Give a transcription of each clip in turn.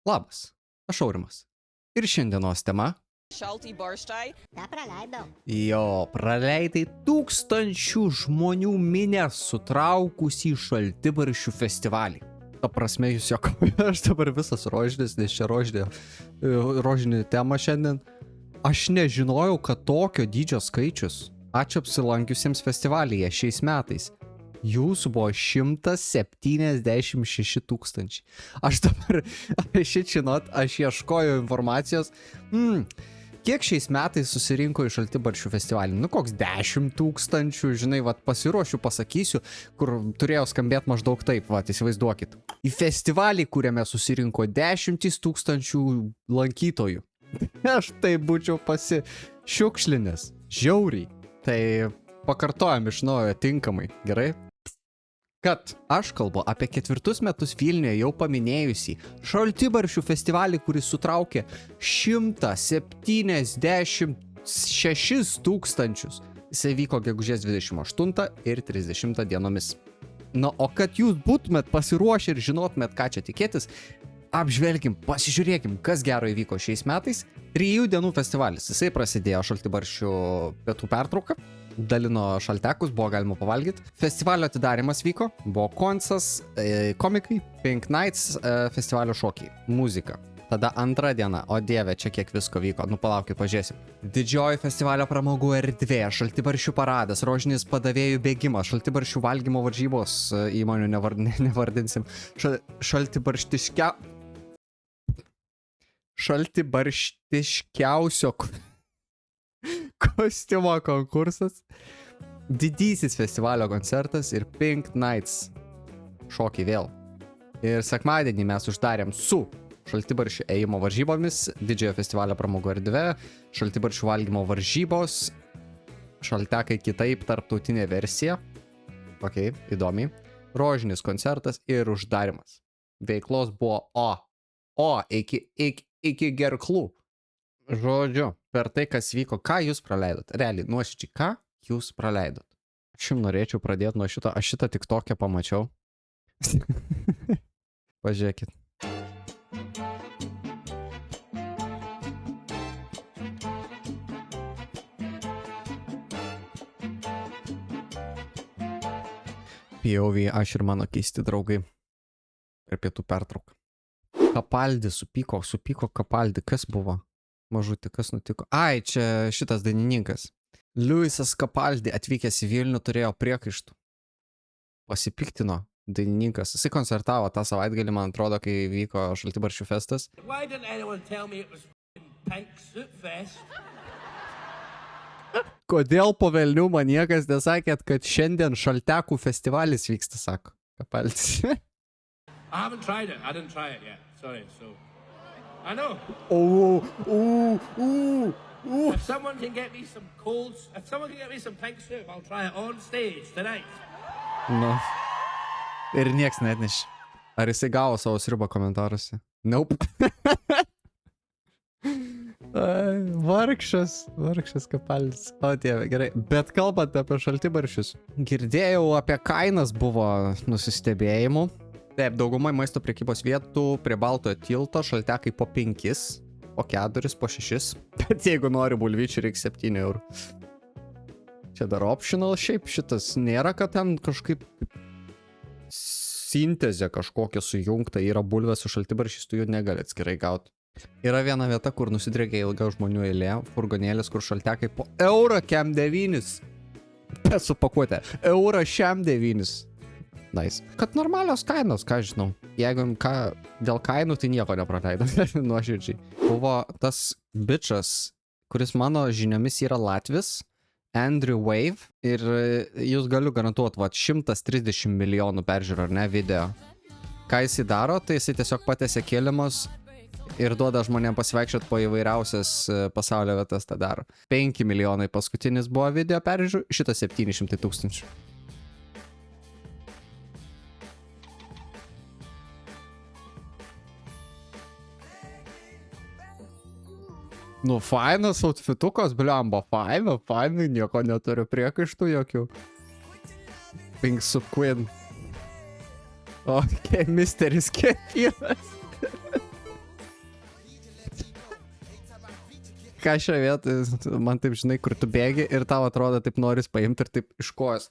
Labas, aš Aurimas. Ir šiandienos tema. Šaltibarščiai. Ką praleidau? Jo, praleidai tūkstančių žmonių minę sutraukusį Šaltibarščių festivalį. Ta prasme, jūs juokaujate, aš dabar visas rožinis, nes čia rožinė tema šiandien. Aš nežinojau, kad tokio dydžio skaičius, ačiū apsilankiusiems festivalyje šiais metais, jūsų buvo 176 tūkstančiai. Aš dabar, žinot, aš ieškojau informacijos, kiek šiais metais susirinko į Šaltibarščių festivalį? Nu, koks 10 tūkstančių, žinai, vat pasiruošiu, pasakysiu, kur turėjo skambėti maždaug taip, vat įsivaizduokit. Į festivalį, kuriame susirinko 10 tūkstančių lankytojų. Aš tai būčiau pasišiukšlinęs, žiauriai. Tai pakartojam iš naujo tinkamai, gerai? Kad aš kalbu apie 4 metus Vilniuje jau paminėjusį Šaltibarščių festivalį, kuris sutraukė 176 tūkstančius. Jisai vyko gegužės 28 ir 30 dienomis. Na, o kad jūs būtumėt pasiruošę ir žinotumėt, ką čia tikėtis, apžvelkim, pasižiūrėkim, kas gero įvyko šiais metais. 3 dienų festivalis. Jisai prasidėjo Šaltibarščių pietų pertrauką. Dalino šaltekus, buvo galima pavalgyti. Festivalio atidarimas vyko, buvo koncas, komikai, Pink Nights, festivalio šokiai, muzika. Tada antra diena, o dieve, čia kiek visko vyko, nu palaukit, pažiūrėsim. Didžioji festivalio pramogų erdvė, Šaltibarščių paradas, rožinis padavėjų bėgimas, Šaltibarščių valgymo varžybos, įmonių nevardinsim, šaltibarštiškiausio kostiumo konkursas, didysis festivalio koncertas ir Pink Nights šokiai vėl. Ir sekmadienį mes uždarėm su Šaltibarščių ėjimo varžybomis, didžiojo festivalio pramogų erdvė, Šaltibarščių valgymo varžybos, šaltekai kitaip tarptautinė versija. Ok, įdomiai. Rožinis koncertas ir uždarimas. Veiklos buvo iki gerklų. Žodžiu, per tai, kas vyko, ką jūs praleidot? Realiai, nuoširdžiai, ką jūs praleidot? Aš jums norėčiau pradėti nuo šito, aš šitą tik tokią pamačiau. Pažiūrėkit. POV, aš ir mano keisti draugai per pietų pertrauką. Kapaldi supyko Kapaldi, kas buvo? Mažutį, kas nutiko? Ai, čia šitas dainininkas. Liujisas Kapaldi atvykęs į Vilnių turėjo priekaištų. Pasipiktino dainininkas. Jisai koncertavo tą savaitgalį, man atrodo, kai vyko Šaltibarščių festas. Kodėl po velnių man niekas nesakėt, kad šiandien šaltekų festivalis vyksta, sako Kapaldis. I haven't tried it. I didn't try it yet. Sorry, so... I know. If someone can get me some pink soup, I'll try it on stage tonight. Nu. Ir nieks neatnešė. Ar jisai gavo savo sriubą komentaruose? Nope. Vargšas Kapaldis. O dieve, gerai. Bet kalbant apie Šaltibarščius, girdėjau apie kainas buvo nusistebėjimų. Taip, daugumai maisto prekybos vietų prie Baltojo tilto šaltekai po 5, po 4, po 6. Bet jeigu nori bulvyčių, reikia 7 eurų. Čia dar optional šiaip šitas. Nėra, kad ten kažkaip sintezė kažkokia sujungta. Yra bulvės su šaltibarščiais, tu jų negali atskirai gauti. Yra viena vieta, kur nusidriekia ilga žmonių eilė. Furgonėlis, kur šaltekai po eurą kem 9. Supakuotė. Eurą šiam 9. Nice. Kad normalios kainos, ką žinau. Jeigu dėl kainų, tai nieko nepraleido. Nuoširdžiai. Buvo tas bičas, kuris mano žiniomis yra Latvis, Andrew Wave. Ir jūs galiu garantuoti, 130 milijonų peržiūrų, ar ne, video. Ką jisai daro, tai jisai tiesiog patiesia kėlimus ir duoda žmonėm pasivaikščiot po įvairiausias pasaulio vietas tą daro. 5 milijonai paskutinis buvo video peržiūrų, šitas 700 tūkstančių. Nu, fainas outfitukas, bliamba, fainai, nieko neturiu priekaištų jokių. Pink su Queen. O, misteris Kefyras. Ką šią vietą, man taip žinai, kur tu bėgi ir tau atrodo taip noris paimti ir taip iš kojos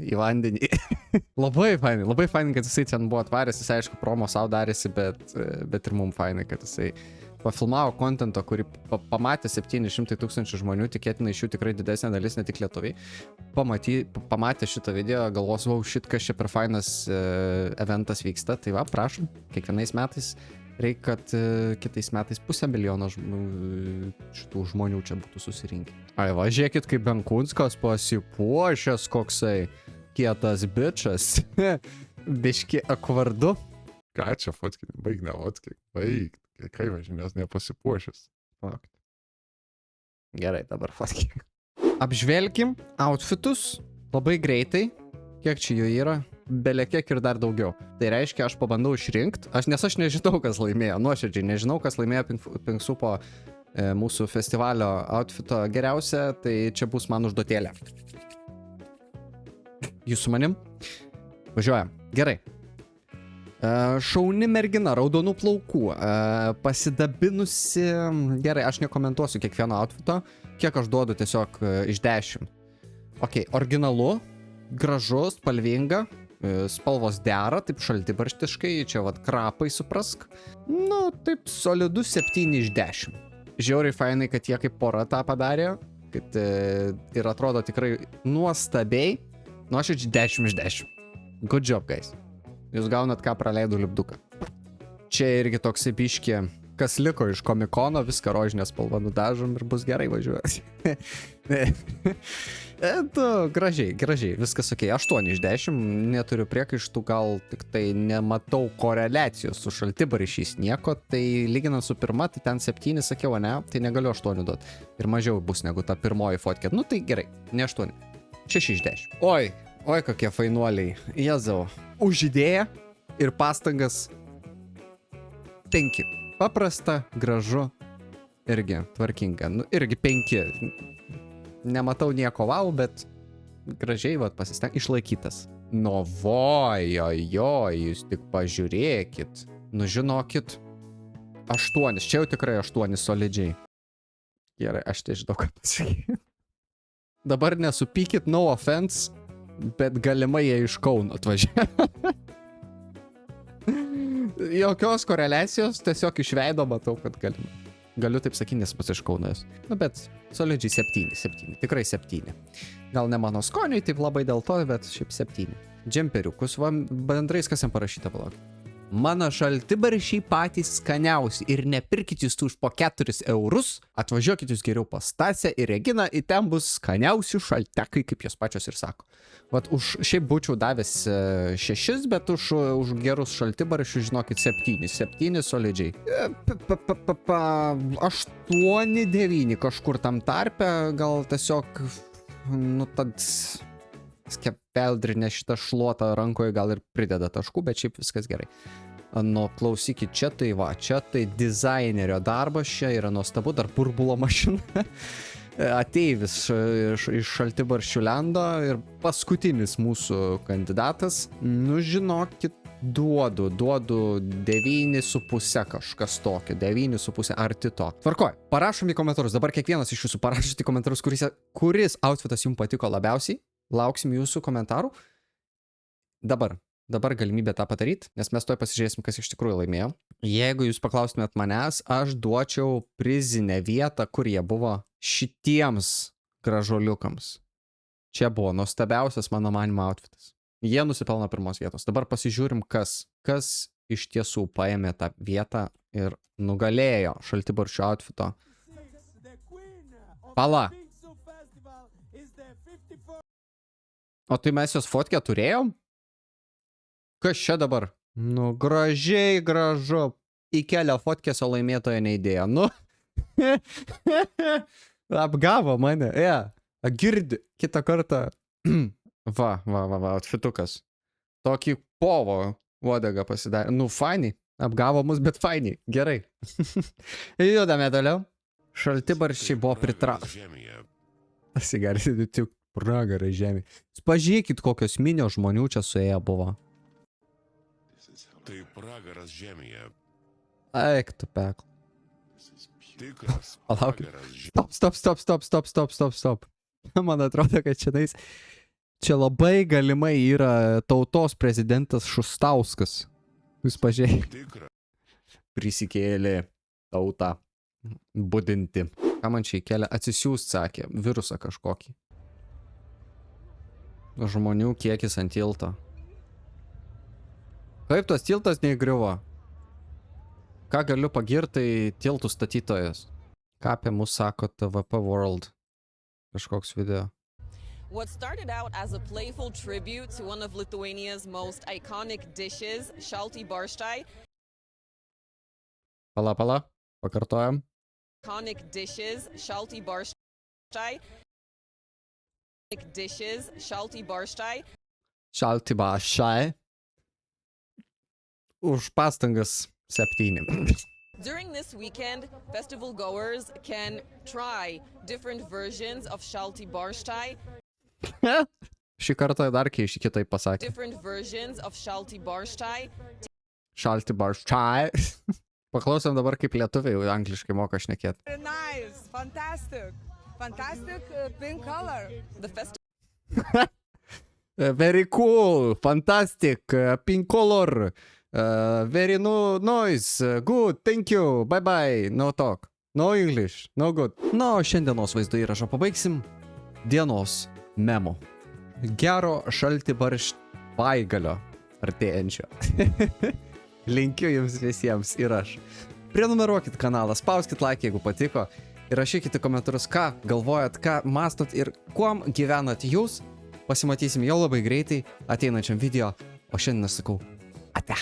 į vandenį. Labai fainai, kad jisai ten buvo atvaręs, jis aišku promo savo darėsi, bet ir mums fainai, kad jisai pafilmavo kontento, kurį pamatė 700 000 žmonių, tikėtina iš jų tikrai didesnė dalis, ne tik lietuviai. Pamatė šitą video, galvos, wow, shit, kas čia per fainas eventas vyksta, tai va, prašom, kiekvienais metais reikia, kad kitais metais 500 000 šitų žmonių čia būtų susirinkę. Ai, va, žiūrėkit, kaip Benkunskas pasipuošęs koksai kietas bičas. Biški akvardu. Ką čia fotkinį? Baig ne fotkinį. Baig. Kai važinės nepasipuošęs. Gerai, dabar fotkinį. Apžvelkim outfitus labai greitai. Kiek čia jų yra? Belekiek ir dar daugiau. Tai reiškia, aš pabandau išrinkti. Nes aš nežinau, kas laimėjo. Nuoširdžiai nežinau, kas laimėjo Pinksupo mūsų festivalio outfito geriausia. Tai čia bus man užduotėlė. Jūs su manim? Važiuojam. Gerai. Šauni mergina, raudonų plaukų, pasidabinusi. Gerai, aš nekomentuosiu kiekvieno outfito. Kiek aš duodu tiesiog iš 10. Ok, originalu, gražus, spalvinga, spalvos dera, taip šaltibarštiškai, čia vat krapai suprask. Nu, taip solidus 7 iš 10. Žiauriai fainai, kad jie kaip pora tą padarė, kad ir atrodo tikrai nuostabiai. Nu, aš iš 10 iš 10. Good job, guys. Jūs gaunat, ką praleidau lipduką. Čia irgi toks biškė, kas liko iš komikono, viską rožinę spalvą nudažom ir bus gerai važiuoti. Gražiai, viskas ok. 8 iš 10, neturiu priekaištų, gal tik tai nematau koreliacijos su šaltibaršiais nieko, tai lyginant su pirma, tai ten 7 sakiau, ne, tai negaliu 8 duoti. Ir mažiau bus negu ta pirmoji fotkė. Nu tai gerai, ne 8. 6 iš 10. Oi, kokie fainuoliai. Jezau. Už idėją ir pastangas 5. Paprasta, gražu, irgi tvarkinga. Nu, irgi 5. Nematau nieko wow, bet gražiai vat pasisteng išlaikytas. Nu, jūs tik pažiūrėkit. Nu, žinokit. 8. Čia jau tikrai 8 solidžiai. Gerai, aš tai žinau, ką pasakyti. Dabar nesupykit, no offense. Bet galimai jie iš Kauno atvažiavo. Jokios koreliacijos, tiesiog iš veido matau, kad galimai. Galiu taip sakyti, nes pats iš Kauno esu. Nu, bet solidžiai 7. Tikrai 7. Gal ne mano skoniui, taip labai dėl to, bet šiaip 7. Džemperiukus, va, bendrais kas jam parašyta, palauk. Mano šaltibaršiai patys skaniausi ir nepirkit jūs tų už po 4 eurus, atvažiuokit jūs geriau pas Stasę ir Reginą, į ten bus skaniausi šaltekai, kaip jos pačios ir sako. Vat už šiaip būčiau davęs 6, bet už gerus šaltibaršius, žinokit, 7 solidžiai. 8, 9 kažkur tam tarpe, gal tiesiog, nu tad skepeldrinė šitą šluotą rankoje gal ir prideda taškų, bet šiaip viskas gerai. Nu, klausykit, čia tai dizainerio darbas, čia yra nuostabu, dar burbulo mašina. Ateivis iš šaltibarščių lendo ir paskutinis mūsų kandidatas. Nu, žinokit, duodu 9,5 kažkas tokio, 9,5 arti to. Tvarkoj, parašom į komentarus, dabar kiekvienas iš jūsų parašyti komentarus, kuris outfitas jums patiko labiausiai. Lauksim jūsų komentarų. Dabar galimybė tą padaryti, nes mes toj pasižiūrėsim, kas iš tikrųjų laimėjo. Jeigu jūs paklaustumėt manęs, aš duočiau prizinę vietą, kur jie buvo šitiems gražuoliukams. Čia buvo nuostabiausias mano manymo outfitas. Jie nusipelno 1 vietos. Dabar pasižiūrim, kas iš tiesų paėmė tą vietą ir nugalėjo šaltibarščių outfito. Pala. O tai mes jos fotkę turėjom? Kas čia dabar? Nu, gražiai, gražu. Į kelią fotkės, o laimėtojo neįdėjo. Nu. Apgavo mane. Girdi. Kitą kartą. Va, outfitukas. Tokį povo uodegą pasidarė. Nu, fainiai. Apgavo mus, bet fainiai. Gerai. Judame toliau. Šaltibarščiai buvo Pasigarsinti tik pragarai žemė. Pažiūrėkit, kokios minios žmonių čia suėję buvo. Tai pragaras žemėje. Eik tu pekl. Palauk. Stop. Man atrodo, kad čia labai galimai yra tautos prezidentas Šustauskas. Jūs pažiūrėjai. Prisikėlė tautą budinti. Ką man čia įkelia? Atsisiųst, sakė. Virusą kažkokį. Žmonių kiekis ant tilto. Kaip tas tiltas neįgriuvo? Ką galiu pagirti tiltų statytojas? Ką apie mus sako TVP World? Kažkoks video. What started out as a playful tribute to one of Lithuania's most iconic dishes, šalti barštai. Pala. Pakartojam. Iconic dishes, šalti barštai. Dishes, šalti barštai. Šalti barštai. Už pastangas 7. During this weekend, festival goers can try different versions of šalti barštai. Šį kartą dar kitaip pasakė. Different versions of šalti barštai. Šalti barštai. Paklausom dabar, kaip lietuviai angliškai moka šnekėti. Very nice, fantastic pink color. The festival Very cool, fantastic, pink color, very nice, good, thank you, bye, no talk, no English, no good. Na, o šiandienos vaizdo įrašą pabaigsim dienos memo. Gero šalti barštvaigalio artėjančio. Linkiu jums visiems ir aš. Prenumeruokit kanalą, spauskit like, jeigu patiko. Ir rašykite komentarus, ką galvojat, ką mastot ir kuom gyvenat jūs. Pasimatysim jau labai greitai ateinančiam video. O šiandien aš sakau, ate.